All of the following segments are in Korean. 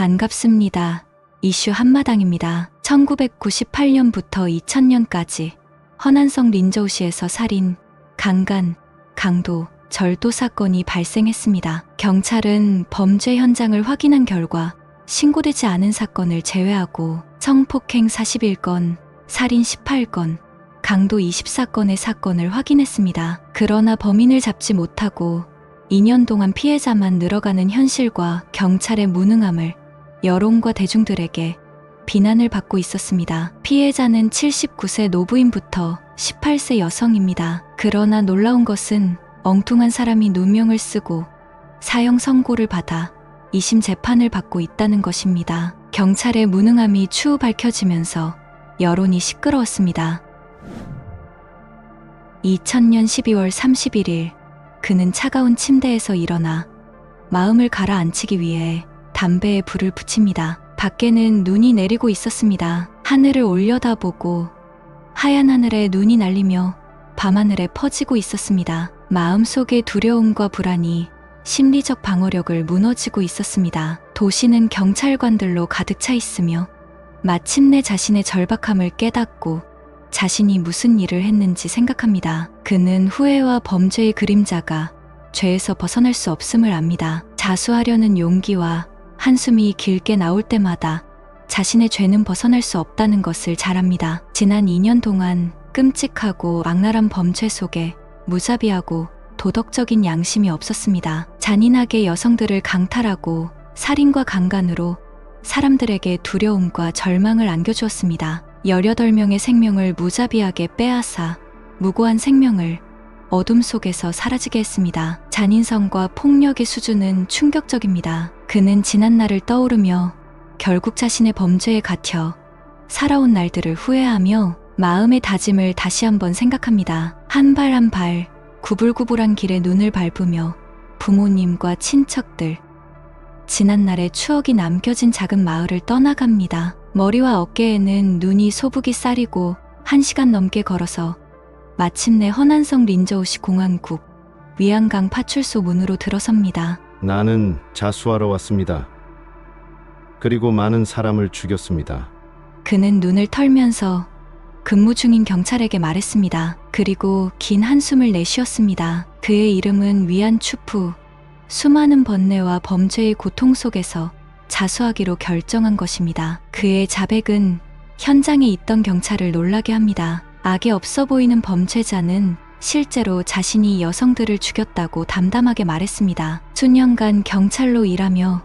반갑습니다. 이슈 한마당입니다. 1998년부터 2000년까지 허난성 린저우시에서 살인, 강간, 강도, 절도 사건이 발생했습니다. 경찰은 범죄 현장을 확인한 결과 신고되지 않은 사건을 제외하고 성폭행 41건, 살인 18건, 강도 24건의 사건을 확인했습니다. 그러나 범인을 잡지 못하고 2년 동안 피해자만 늘어가는 현실과 경찰의 무능함을 여론과 대중들에게 비난을 받고 있었습니다. 피해자는 79세 노부인부터 18세 여성입니다. 그러나 놀라운 것은 엉뚱한 사람이 누명을 쓰고 사형 선고를 받아 2심 재판을 받고 있다는 것입니다. 경찰의 무능함이 추후 밝혀지면서 여론이 시끄러웠습니다. 2000년 12월 31일 그는 차가운 침대에서 일어나 마음을 가라앉히기 위해 담배에 불을 붙입니다. 밖에는 눈이 내리고 있었습니다. 하늘을 올려다보고 하얀 하늘에 눈이 날리며 밤하늘에 퍼지고 있었습니다. 마음속의 두려움과 불안이 심리적 방어력을 무너지고 있었습니다. 도시는 경찰관들로 가득 차 있으며 마침내 자신의 절박함을 깨닫고 자신이 무슨 일을 했는지 생각합니다. 그는 후회와 범죄의 그림자가 죄에서 벗어날 수 없음을 압니다. 자수하려는 용기와 한숨이 길게 나올 때마다 자신의 죄는 벗어날 수 없다는 것을 잘 압니다. 지난 2년 동안 끔찍하고 악랄한 범죄 속에 무자비하고 도덕적인 양심이 없었습니다. 잔인하게 여성들을 강탈하고 살인과 강간으로 사람들에게 두려움과 절망을 안겨주었습니다. 18명의 생명을 무자비하게 빼앗아 무고한 생명을 어둠 속에서 사라지게 했습니다. 잔인성과 폭력의 수준은 충격적입니다. 그는 지난날을 떠오르며 결국 자신의 범죄에 갇혀 살아온 날들을 후회하며 마음의 다짐을 다시 한번 생각합니다. 한 발 한 발 구불구불한 길에 눈을 밟으며 부모님과 친척들, 지난날의 추억이 남겨진 작은 마을을 떠나갑니다. 머리와 어깨에는 눈이 소복이 쌓이고 1시간 넘게 걸어서 마침내 허난성 린저우시 공안국 위안강 파출소 문으로 들어섭니다. 나는 자수하러 왔습니다. 그리고 많은 사람을 죽였습니다. 그는 눈을 털면서 근무 중인 경찰에게 말했습니다. 그리고 긴 한숨을 내쉬었습니다. 그의 이름은 위안추프, 수많은 번뇌와 범죄의 고통 속에서 자수하기로 결정한 것입니다. 그의 자백은 현장에 있던 경찰을 놀라게 합니다. 악이 없어 보이는 범죄자는 실제로 자신이 여성들을 죽였다고 담담하게 말했습니다. 수년간 경찰로 일하며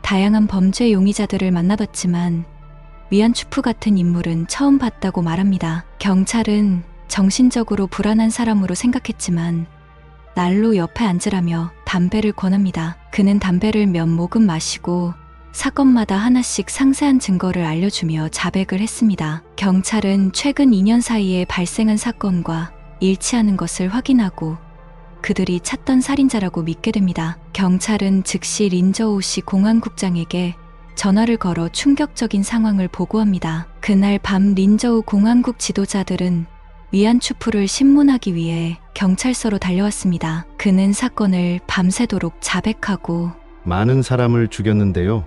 다양한 범죄 용의자들을 만나봤지만 위안추프 같은 인물은 처음 봤다고 말합니다. 경찰은 정신적으로 불안한 사람으로 생각했지만 난로 옆에 앉으라며 담배를 권합니다. 그는 담배를 몇 모금 마시고 사건마다 하나씩 상세한 증거를 알려주며 자백을 했습니다. 경찰은 최근 2년 사이에 발생한 사건과 일치하는 것을 확인하고 그들이 찾던 살인자라고 믿게 됩니다. 경찰은 즉시 린저우시 공안국장에게 전화를 걸어 충격적인 상황을 보고합니다. 그날 밤 린저우 공안국 지도자들은 위안추프를 신문하기 위해 경찰서로 달려왔습니다. 그는 사건을 밤새도록 자백하고 많은 사람을 죽였는데요.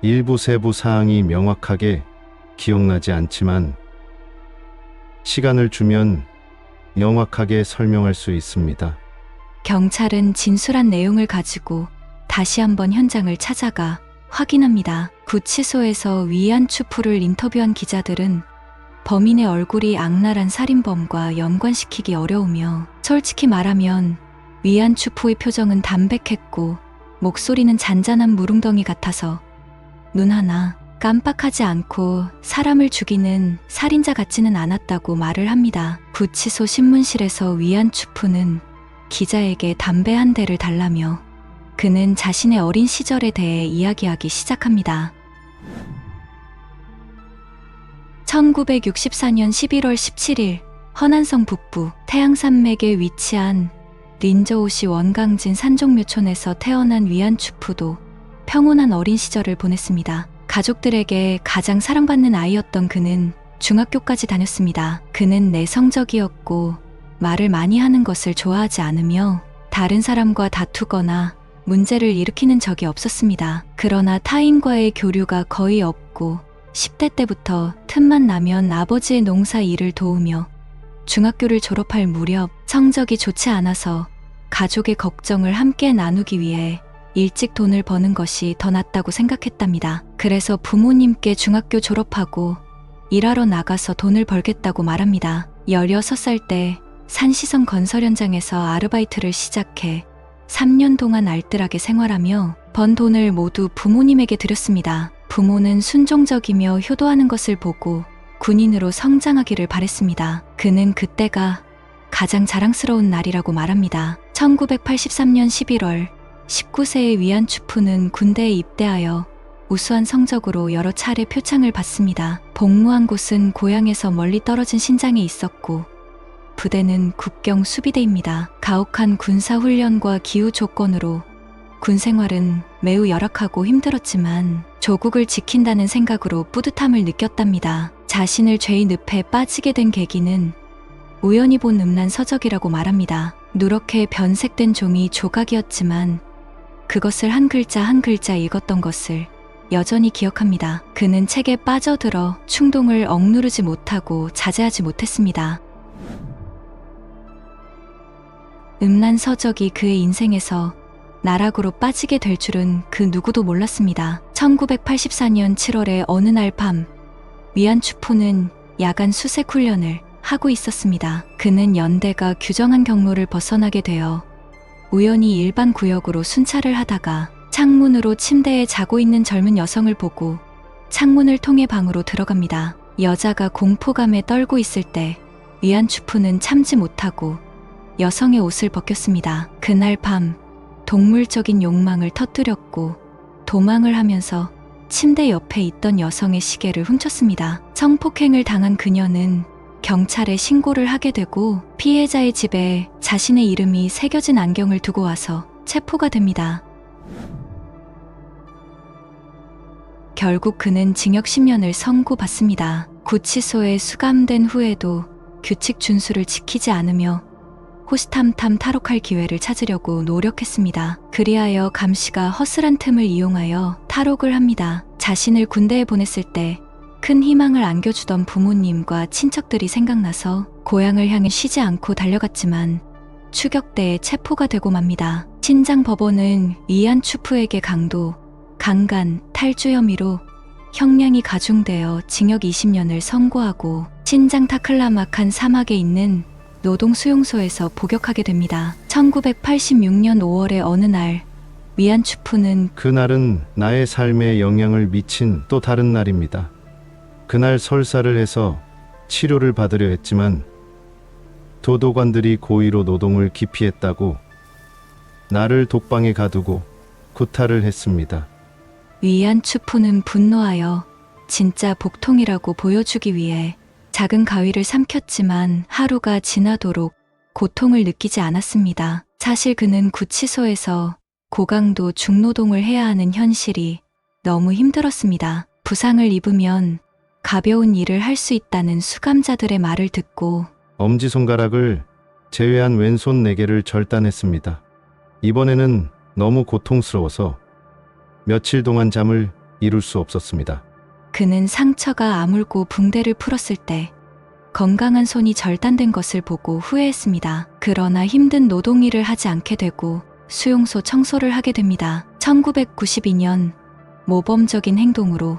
일부 세부 사항이 명확하게 기억나지 않지만 시간을 주면 명확하게 설명할 수 있습니다. 경찰은 진술한 내용을 가지고 다시 한번 현장을 찾아가 확인합니다. 구치소에서 위안추프를 인터뷰한 기자들은 범인의 얼굴이 악랄한 살인범과 연관시키기 어려우며 솔직히 말하면 위안추프의 표정은 담백했고 목소리는 잔잔한 무릉덩이 같아서 눈 하나 깜빡하지 않고 사람을 죽이는 살인자 같지는 않았다고 말을 합니다. 구치소 신문실에서 위안추프는 기자에게 담배 한 대를 달라며 그는 자신의 어린 시절에 대해 이야기하기 시작합니다. 1964년 11월 17일 허난성 북부 태양산맥에 위치한 린저우시 원강진 산종묘촌에서 태어난 위안추프도 평온한 어린 시절을 보냈습니다. 가족들에게 가장 사랑받는 아이였던 그는 중학교까지 다녔습니다. 그는 내성적이었고 말을 많이 하는 것을 좋아하지 않으며 다른 사람과 다투거나 문제를 일으키는 적이 없었습니다. 그러나 타인과의 교류가 거의 없고 10대 때부터 틈만 나면 아버지의 농사 일을 도우며 중학교를 졸업할 무렵 성적이 좋지 않아서 가족의 걱정을 함께 나누기 위해 일찍 돈을 버는 것이 더 낫다고 생각했답니다. 그래서 부모님께 중학교 졸업하고 일하러 나가서 돈을 벌겠다고 말합니다. 16살 때 산시성 건설 현장에서 아르바이트를 시작해 3년 동안 알뜰하게 생활하며 번 돈을 모두 부모님에게 드렸습니다. 부모는 순종적이며 효도하는 것을 보고 군인으로 성장하기를 바랬습니다. 그는 그때가 가장 자랑스러운 날이라고 말합니다. 1983년 11월 19세의 위안추푸는 군대에 입대하여 우수한 성적으로 여러 차례 표창을 받습니다. 복무한 곳은 고향에서 멀리 떨어진 신장에 있었고 부대는 국경 수비대입니다. 가혹한 군사훈련과 기후 조건으로 군 생활은 매우 열악하고 힘들었지만 조국을 지킨다는 생각으로 뿌듯함을 느꼈답니다. 자신을 죄의 늪에 빠지게 된 계기는 우연히 본 음란 서적이라고 말합니다. 누렇게 변색된 종이 조각이었지만 그것을 한 글자 한 글자 읽었던 것을 여전히 기억합니다. 그는 책에 빠져들어 충동을 억누르지 못하고 자제하지 못했습니다. 음란 서적이 그의 인생에서 나락으로 빠지게 될 줄은 그 누구도 몰랐습니다. 1984년 7월의 어느 날 밤 위안추푸는 야간 수색 훈련을 하고 있었습니다. 그는 연대가 규정한 경로를 벗어나게 되어 우연히 일반 구역으로 순찰을 하다가 창문으로 침대에 자고 있는 젊은 여성을 보고 창문을 통해 방으로 들어갑니다. 여자가 공포감에 떨고 있을 때 위안추푸는 참지 못하고 여성의 옷을 벗겼습니다. 그날 밤 동물적인 욕망을 터뜨렸고 도망을 하면서 침대 옆에 있던 여성의 시계를 훔쳤습니다. 성폭행을 당한 그녀는 경찰에 신고를 하게 되고 피해자의 집에 자신의 이름이 새겨진 안경을 두고 와서 체포가 됩니다. 결국 그는 징역 10년을 선고받습니다. 구치소에 수감된 후에도 규칙 준수를 지키지 않으며 호시탐탐 탈옥할 기회를 찾으려고 노력했습니다. 그리하여 감시가 허술한 틈을 이용하여 탈옥을 합니다. 자신을 군대에 보냈을 때 큰 희망을 안겨주던 부모님과 친척들이 생각나서 고향을 향해 쉬지 않고 달려갔지만 추격대에 체포가 되고 맙니다. 신장 법원은 위안추푸에게 강도, 강간, 탈주 혐의로 형량이 가중되어 징역 20년을 선고하고 신장 타클라마칸 사막에 있는 노동수용소에서 복역하게 됩니다. 1986년 5월의 어느 날 위안추푸는 그날은 나의 삶에 영향을 미친 또 다른 날입니다. 그날 설사를 해서 치료를 받으려 했지만 도도관들이 고의로 노동을 기피했다고 나를 독방에 가두고 구타를 했습니다. 위안추푸는 분노하여 진짜 복통이라고 보여주기 위해 작은 가위를 삼켰지만 하루가 지나도록 고통을 느끼지 않았습니다. 사실 그는 구치소에서 고강도 중노동을 해야 하는 현실이 너무 힘들었습니다. 부상을 입으면 가벼운 일을 할 수 있다는 수감자들의 말을 듣고 엄지손가락을 제외한 왼손 4개를 절단했습니다. 이번에는 너무 고통스러워서 며칠 동안 잠을 이룰 수 없었습니다. 그는 상처가 아물고 붕대를 풀었을 때 건강한 손이 절단된 것을 보고 후회했습니다. 그러나 힘든 노동일을 하지 않게 되고 수용소 청소를 하게 됩니다. 1992년 모범적인 행동으로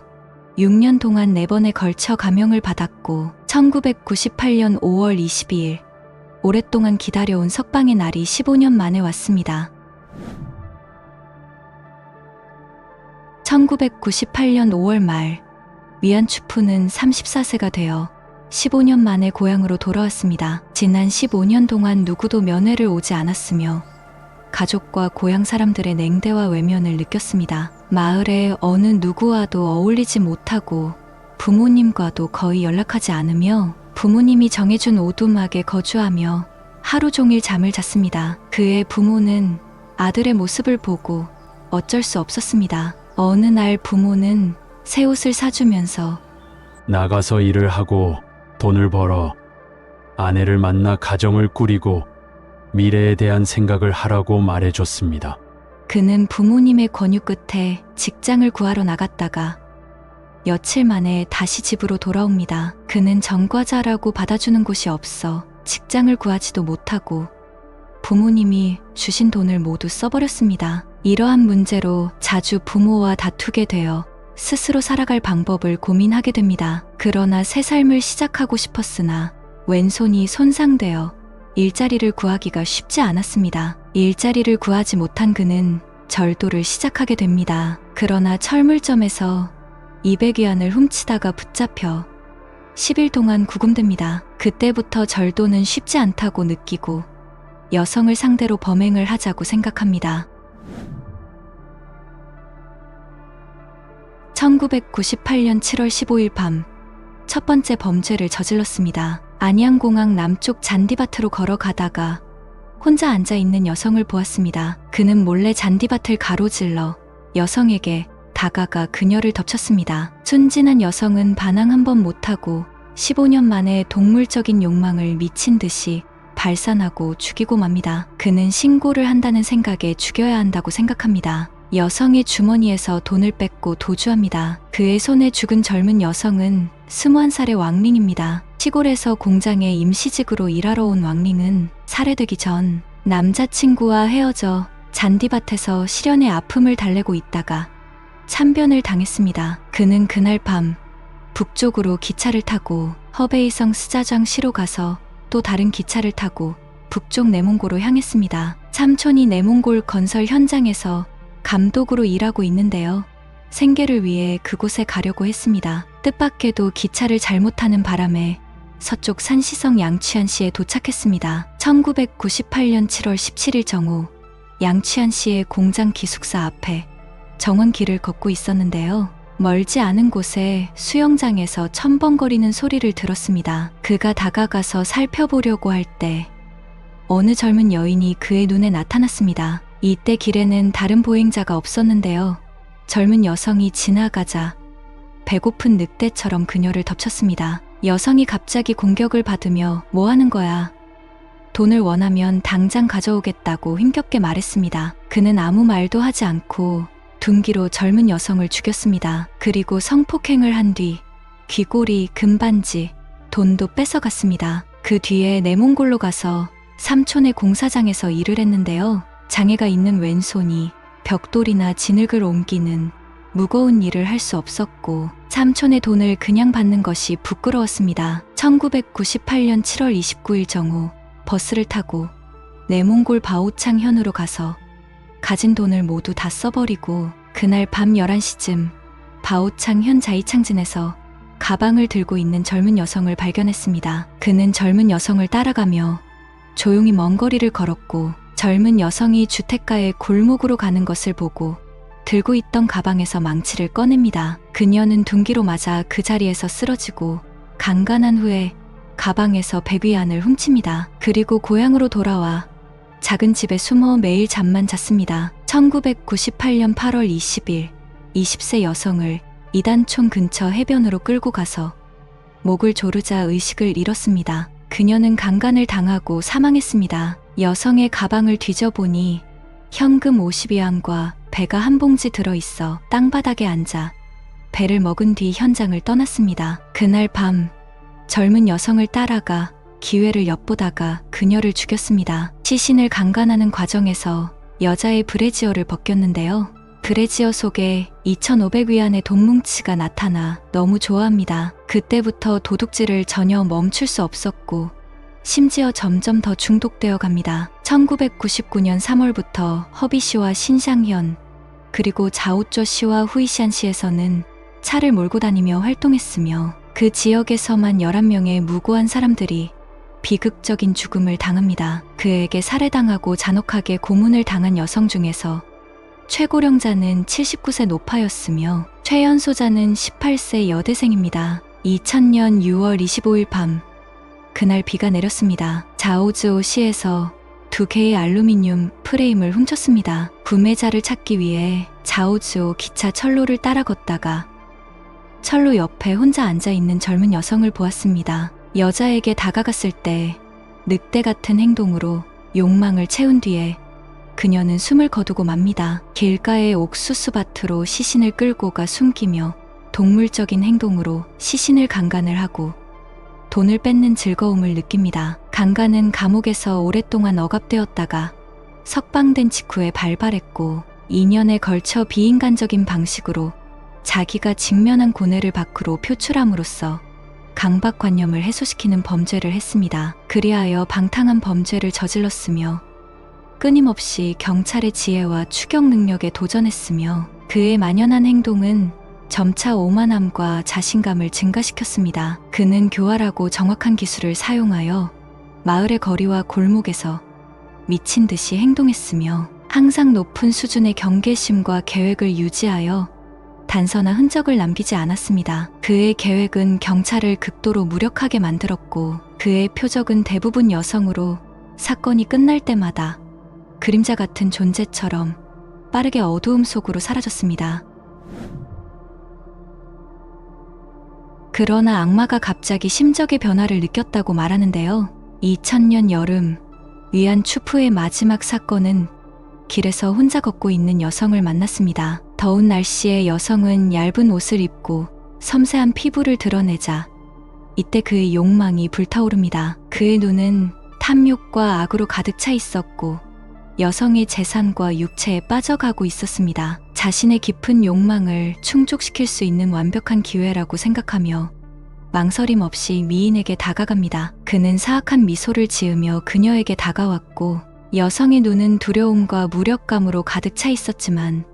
6년 동안 4번에 걸쳐 감형을 받았고 1998년 5월 22일 오랫동안 기다려온 석방의 날이 15년 만에 왔습니다. 1998년 5월 말 위안추푸는 34세가 되어 15년 만에 고향으로 돌아왔습니다. 지난 15년 동안 누구도 면회를 오지 않았으며 가족과 고향 사람들의 냉대와 외면을 느꼈습니다. 마을의 어느 누구와도 어울리지 못하고 부모님과도 거의 연락하지 않으며 부모님이 정해준 오두막에 거주하며 하루 종일 잠을 잤습니다. 그의 부모는 아들의 모습을 보고 어쩔 수 없었습니다. 어느 날 부모는 새 옷을 사주면서 나가서 일을 하고 돈을 벌어 아내를 만나 가정을 꾸리고 미래에 대한 생각을 하라고 말해줬습니다. 그는 부모님의 권유 끝에 직장을 구하러 나갔다가 며칠 만에 다시 집으로 돌아옵니다. 그는 전과자라고 받아주는 곳이 없어 직장을 구하지도 못하고 부모님이 주신 돈을 모두 써버렸습니다. 이러한 문제로 자주 부모와 다투게 되어 스스로 살아갈 방법을 고민하게 됩니다. 그러나 새 삶을 시작하고 싶었으나 왼손이 손상되어 일자리를 구하기가 쉽지 않았습니다. 일자리를 구하지 못한 그는 절도를 시작하게 됩니다. 그러나 철물점에서 200위안을 훔치다가 붙잡혀 10일 동안 구금됩니다. 그때부터 절도는 쉽지 않다고 느끼고 여성을 상대로 범행을 하자고 생각합니다. 1998년 7월 15일 밤 첫 번째 범죄를 저질렀습니다. 안양공항 남쪽 잔디밭으로 걸어가다가 혼자 앉아있는 여성을 보았습니다. 그는 몰래 잔디밭을 가로질러 여성에게 다가가 그녀를 덮쳤습니다. 순진한 여성은 반항 한 번 못하고 15년 만에 동물적인 욕망을 미친 듯이 발산하고 죽이고 맙니다. 그는 신고를 한다는 생각에 죽여야 한다고 생각합니다. 여성의 주머니에서 돈을 뺏고 도주합니다. 그의 손에 죽은 젊은 여성은 21살의 왕링입니다. 시골에서 공장에 임시직으로 일하러 온 왕링은 살해되기 전 남자친구와 헤어져 잔디밭에서 시련의 아픔을 달래고 있다가 참변을 당했습니다. 그는 그날 밤 북쪽으로 기차를 타고 허베이성 스자장시로 가서 또 다른 기차를 타고 북쪽 내몽고로 향했습니다. 삼촌이 내몽골 건설 현장에서 감독으로 일하고 있는데요. 생계를 위해 그곳에 가려고 했습니다. 뜻밖에도 기차를 잘못 타는 바람에 서쪽 산시성 양취안시에 도착했습니다. 1998년 7월 17일 정오 양취안시의 공장 기숙사 앞에 정원길을 걷고 있었는데요. 멀지 않은 곳에 수영장에서 첨벙거리는 소리를 들었습니다. 그가 다가가서 살펴보려고 할 때 어느 젊은 여인이 그의 눈에 나타났습니다. 이때 길에는 다른 보행자가 없었는데요. 젊은 여성이 지나가자 배고픈 늑대처럼 그녀를 덮쳤습니다. 여성이 갑자기 공격을 받으며 "뭐 하는 거야? 돈을 원하면 당장 가져오겠다고 힘겹게 말했습니다. 그는 아무 말도 하지 않고 둔기로 젊은 여성을 죽였습니다. 그리고 성폭행을 한 뒤 귀걸이, 금반지, 돈도 뺏어갔습니다. 그 뒤에 내몽골로 가서 삼촌의 공사장에서 일을 했는데요. 장애가 있는 왼손이 벽돌이나 진흙을 옮기는 무거운 일을 할 수 없었고 삼촌의 돈을 그냥 받는 것이 부끄러웠습니다. 1998년 7월 29일 정오 버스를 타고 내몽골 바오창현으로 가서 가진 돈을 모두 다 써버리고 그날 밤 11시쯤 바오창현 자이창진에서 가방을 들고 있는 젊은 여성을 발견했습니다. 그는 젊은 여성을 따라가며 조용히 먼 거리를 걸었고 젊은 여성이 주택가의 골목으로 가는 것을 보고 들고 있던 가방에서 망치를 꺼냅니다. 그녀는 둔기로 맞아 그 자리에서 쓰러지고 강간한 후에 가방에서 100위안을 훔칩니다. 그리고 고향으로 돌아와 작은 집에 숨어 매일 잠만 잤습니다. 1998년 8월 20일 20세 여성을 이단촌 근처 해변으로 끌고 가서 목을 조르자 의식을 잃었습니다. 그녀는 강간을 당하고 사망했습니다. 여성의 가방을 뒤져보니 현금 50위안과 배가 한 봉지 들어있어 땅바닥에 앉아 배를 먹은 뒤 현장을 떠났습니다. 그날 밤 젊은 여성을 따라가 기회를 엿보다가 그녀를 죽였습니다. 시신을 강간하는 과정에서 여자의 브래지어를 벗겼는데요. 브래지어 속에 2,500위안의 돈뭉치가 나타나 너무 좋아합니다. 그때부터 도둑질을 전혀 멈출 수 없었고 심지어 점점 더 중독되어 갑니다. 1999년 3월부터 허비시와 신샹현 그리고 자오쩌시와 후이샨시에서는 차를 몰고 다니며 활동했으며 그 지역에서만 11명의 무고한 사람들이 비극적인 죽음을 당합니다. 그에게 살해당하고 잔혹하게 고문을 당한 여성 중에서 최고령자는 79세 노파였으며 최연소자는 18세 여대생입니다. 2000년 6월 25일 밤 그날 비가 내렸습니다. 자오즈오시에서 2개의 알루미늄 프레임을 훔쳤습니다. 구매자를 찾기 위해 자오즈오 기차 철로를 따라 걷다가 철로 옆에 혼자 앉아있는 젊은 여성을 보았습니다. 여자에게 다가갔을 때 늑대 같은 행동으로 욕망을 채운 뒤에 그녀는 숨을 거두고 맙니다. 길가의 옥수수밭으로 시신을 끌고 가 숨기며 동물적인 행동으로 시신을 강간을 하고 돈을 뺏는 즐거움을 느낍니다. 강간은 감옥에서 오랫동안 억압되었다가 석방된 직후에 발발했고 2년에 걸쳐 비인간적인 방식으로 자기가 직면한 고뇌를 밖으로 표출함으로써 강박관념을 해소시키는 범죄를 했습니다. 그리하여 방탕한 범죄를 저질렀으며 끊임없이 경찰의 지혜와 추격 능력에 도전했으며 그의 만연한 행동은 점차 오만함과 자신감을 증가시켰습니다. 그는 교활하고 정확한 기술을 사용하여 마을의 거리와 골목에서 미친 듯이 행동했으며 항상 높은 수준의 경계심과 계획을 유지하여 단서나 흔적을 남기지 않았습니다. 그의 계획은 경찰을 극도로 무력하게 만들었고 그의 표적은 대부분 여성으로 사건이 끝날 때마다 그림자 같은 존재처럼 빠르게 어두움 속으로 사라졌습니다. 그러나 악마가 갑자기 심적의 변화를 느꼈다고 말하는데요. 2000년 여름, 위안 추프의 마지막 사건은 길에서 혼자 걷고 있는 여성을 만났습니다. 더운 날씨에 여성은 얇은 옷을 입고 섬세한 피부를 드러내자 이때 그의 욕망이 불타오릅니다. 그의 눈은 탐욕과 악으로 가득 차 있었고 여성의 재산과 육체에 빠져가고 있었습니다. 자신의 깊은 욕망을 충족시킬 수 있는 완벽한 기회라고 생각하며 망설임 없이 미인에게 다가갑니다. 그는 사악한 미소를 지으며 그녀에게 다가왔고 여성의 눈은 두려움과 무력감으로 가득 차 있었지만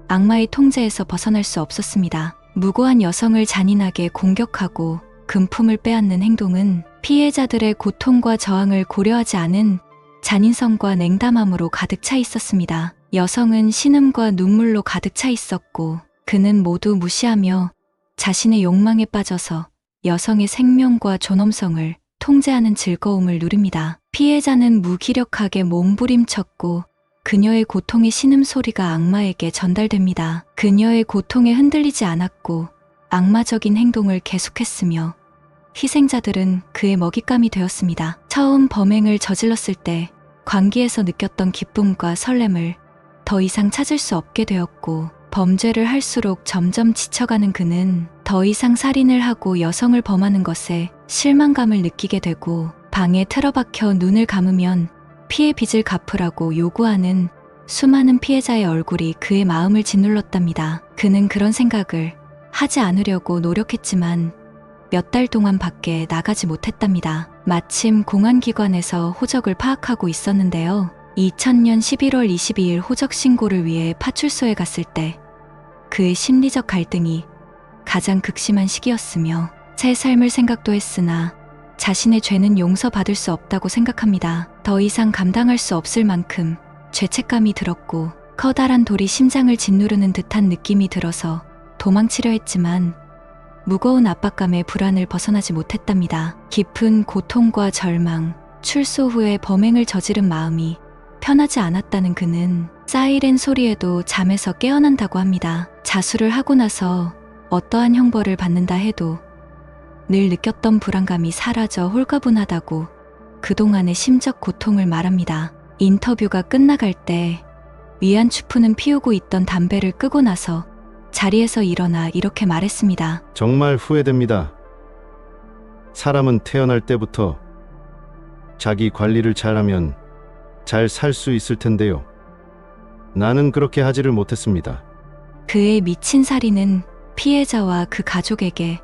악마의 통제에서 벗어날 수 없었습니다. 무고한 여성을 잔인하게 공격하고 금품을 빼앗는 행동은 피해자들의 고통과 저항을 고려하지 않은 잔인성과 냉담함으로 가득 차 있었습니다. 여성은 신음과 눈물로 가득 차 있었고 그는 모두 무시하며 자신의 욕망에 빠져서 여성의 생명과 존엄성을 통제하는 즐거움을 누립니다. 피해자는 무기력하게 몸부림쳤고 그녀의 고통의 신음소리가 악마에게 전달됩니다. 그녀의 고통에 흔들리지 않았고 악마적인 행동을 계속했으며 희생자들은 그의 먹잇감이 되었습니다. 처음 범행을 저질렀을 때 광기에서 느꼈던 기쁨과 설렘을 더 이상 찾을 수 없게 되었고 범죄를 할수록 점점 지쳐가는 그는 더 이상 살인을 하고 여성을 범하는 것에 실망감을 느끼게 되고 방에 틀어박혀 눈을 감으면 피해 빚을 갚으라고 요구하는 수많은 피해자의 얼굴이 그의 마음을 짓눌렀답니다. 그는 그런 생각을 하지 않으려고 노력했지만 몇 달 동안 밖에 나가지 못했답니다. 마침 공안기관에서 호적을 파악하고 있었는데요. 2000년 11월 22일 호적 신고를 위해 파출소에 갔을 때 그의 심리적 갈등이 가장 극심한 시기였으며 새 삶을 생각도 했으나 자신의 죄는 용서받을 수 없다고 생각합니다. 더 이상 감당할 수 없을 만큼 죄책감이 들었고 커다란 돌이 심장을 짓누르는 듯한 느낌이 들어서 도망치려 했지만 무거운 압박감에 불안을 벗어나지 못했답니다. 깊은 고통과 절망, 출소 후에 범행을 저지른 마음이 편하지 않았다는 그는 사이렌 소리에도 잠에서 깨어난다고 합니다. 자수를 하고 나서 어떠한 형벌을 받는다 해도 늘 느꼈던 불안감이 사라져 홀가분하다고 그동안의 심적 고통을 말합니다. 인터뷰가 끝나갈 때 위안 추프는 피우고 있던 담배를 끄고 나서 자리에서 일어나 이렇게 말했습니다. 정말 후회됩니다. 사람은 태어날 때부터 자기 관리를 잘하면 잘 살 수 있을 텐데요. 나는 그렇게 하지를 못했습니다. 그의 미친 살인은 피해자와 그 가족에게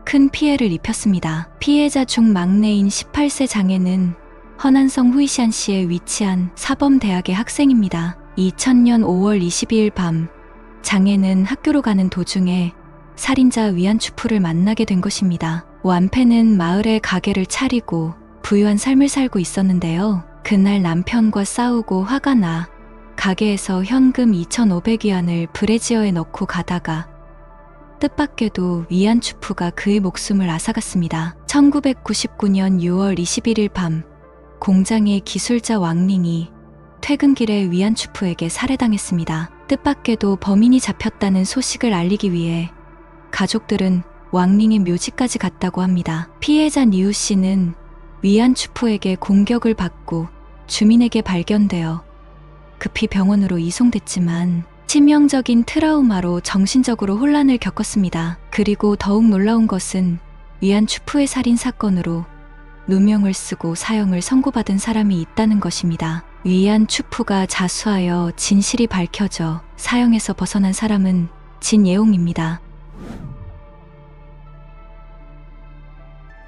큰 피해를 입혔습니다. 피해자 중 막내인 18세 장애는 허난성 후이샨시에 위치한 사범대학의 학생입니다. 2000년 5월 22일 밤 장애는 학교로 가는 도중에 살인자 위안 추프를 만나게 된 것입니다. 완패는 마을에 가게를 차리고 부유한 삶을 살고 있었는데요. 그날 남편과 싸우고 화가 나 가게에서 현금 2,500위안을 브래지어에 넣고 가다가 뜻밖에도 위안 추프가 그의 목숨을 앗아갔습니다. 1999년 6월 21일 밤 공장의 기술자 왕링이 퇴근길에 위안 추프에게 살해당했습니다. 뜻밖에도 범인이 잡혔다는 소식을 알리기 위해 가족들은 왕링의 묘지까지 갔다고 합니다. 피해자 니우 씨는 위안 추프에게 공격을 받고 주민에게 발견되어 급히 병원으로 이송됐지만 치명적인 트라우마로 정신적으로 혼란을 겪었습니다. 그리고 더욱 놀라운 것은 위안 추푸의 살인 사건으로 누명을 쓰고 사형을 선고받은 사람이 있다는 것입니다. 위안 추푸가 자수하여 진실이 밝혀져 사형에서 벗어난 사람은 진예홍입니다.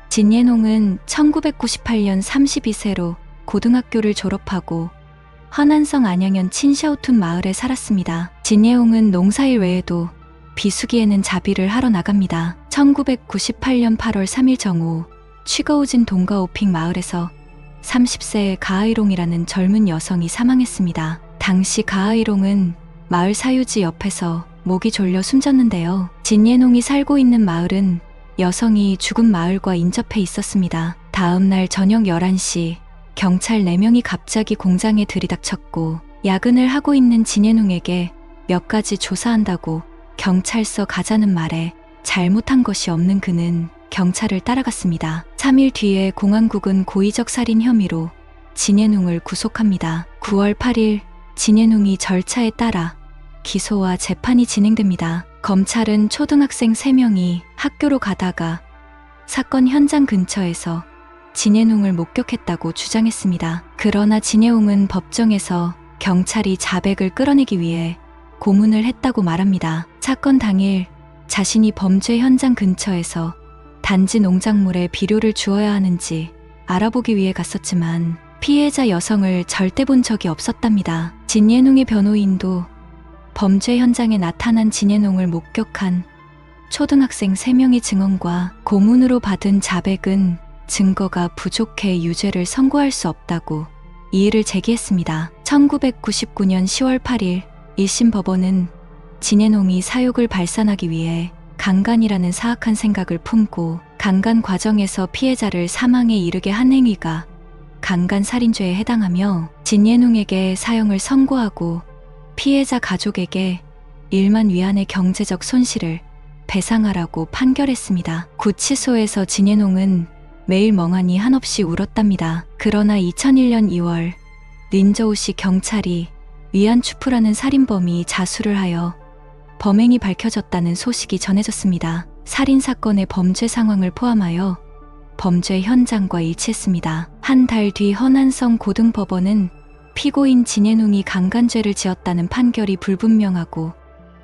진예홍은 1998년 32세로 고등학교를 졸업하고 허난성 안양현 친샤오툰 마을에 살았습니다. 진예홍은 농사일 외에도 비수기에는 자비를 하러 나갑니다. 1998년 8월 3일 정오 취거우진 동가오핑 마을에서 30세의 가하이롱이라는 젊은 여성이 사망했습니다. 당시 가하이롱은 마을 사유지 옆에서 목이 졸려 숨졌는데요. 진예홍이 살고 있는 마을은 여성이 죽은 마을과 인접해 있었습니다. 다음 날 저녁 11시 경찰 4명이 갑자기 공장에 들이닥쳤고 야근을 하고 있는 진예홍에게 몇 가지 조사한다고 경찰서 가자는 말에 잘못한 것이 없는 그는 경찰을 따라갔습니다. 3일 뒤에 공안국은 고의적 살인 혐의로 진예홍을 구속합니다. 9월 8일 진예홍이 절차에 따라 기소와 재판이 진행됩니다. 검찰은 초등학생 3명이 학교로 가다가 사건 현장 근처에서 진예홍을 목격했다고 주장했습니다. 그러나 진예홍은 법정에서 경찰이 자백을 끌어내기 위해 고문을 했다고 말합니다. 사건 당일 자신이 범죄 현장 근처에서 단지 농작물에 비료를 주어야 하는지 알아보기 위해 갔었지만 피해자 여성을 절대 본 적이 없었답니다. 진예홍의 변호인도 범죄 현장에 나타난 진예홍을 목격한 초등학생 3명의 증언과 고문으로 받은 자백은 증거가 부족해 유죄를 선고할 수 없다고 이의를 제기했습니다. 1999년 10월 8일 1심 법원은 진예홍이 사욕을 발산하기 위해 강간이라는 사악한 생각을 품고 강간 과정에서 피해자를 사망에 이르게 한 행위가 강간 살인죄에 해당하며 진예홍에게 사형을 선고하고 피해자 가족에게 1만 위안의 경제적 손실을 배상하라고 판결했습니다. 구치소에서 진예홍은 매일 멍하니 한없이 울었답니다. 그러나 2001년 2월 린저우시 경찰이 위안 추푸라는 살인범이 자수를 하여 범행이 밝혀졌다는 소식이 전해졌습니다. 살인사건의 범죄 상황을 포함하여 범죄 현장과 일치했습니다. 한 달 뒤 허난성 고등법원은 피고인 진예홍이 강간죄를 지었다는 판결이 불분명하고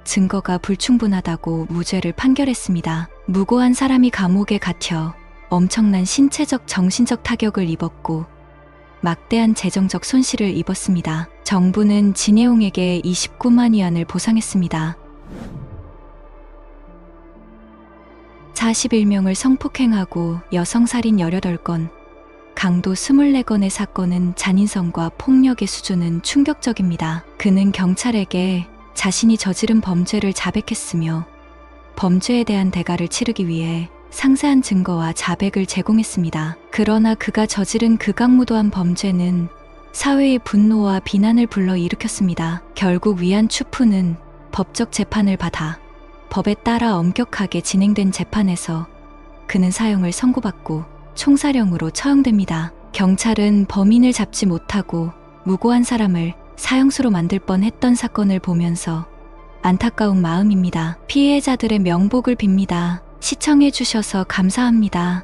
증거가 불충분하다고 무죄를 판결했습니다. 무고한 사람이 감옥에 갇혀 엄청난 신체적 정신적 타격을 입었고 막대한 재정적 손실을 입었습니다. 정부는 진예홍에게 29만 위안을 보상했습니다. 41명을 성폭행하고 여성살인 18건, 강도 24건의 사건은 잔인성과 폭력의 수준은 충격적입니다. 그는 경찰에게 자신이 저지른 범죄를 자백했으며 범죄에 대한 대가를 치르기 위해 상세한 증거와 자백을 제공했습니다. 그러나 그가 저지른 극악무도한 범죄는 사회의 분노와 비난을 불러일으켰습니다. 결국 위안 추푸는 법적 재판을 받아 법에 따라 엄격하게 진행된 재판에서 그는 사형을 선고받고 총사령으로 처형됩니다. 경찰은 범인을 잡지 못하고 무고한 사람을 사형수로 만들 뻔했던 사건을 보면서 안타까운 마음입니다. 피해자들의 명복을 빕니다. 시청해주셔서 감사합니다.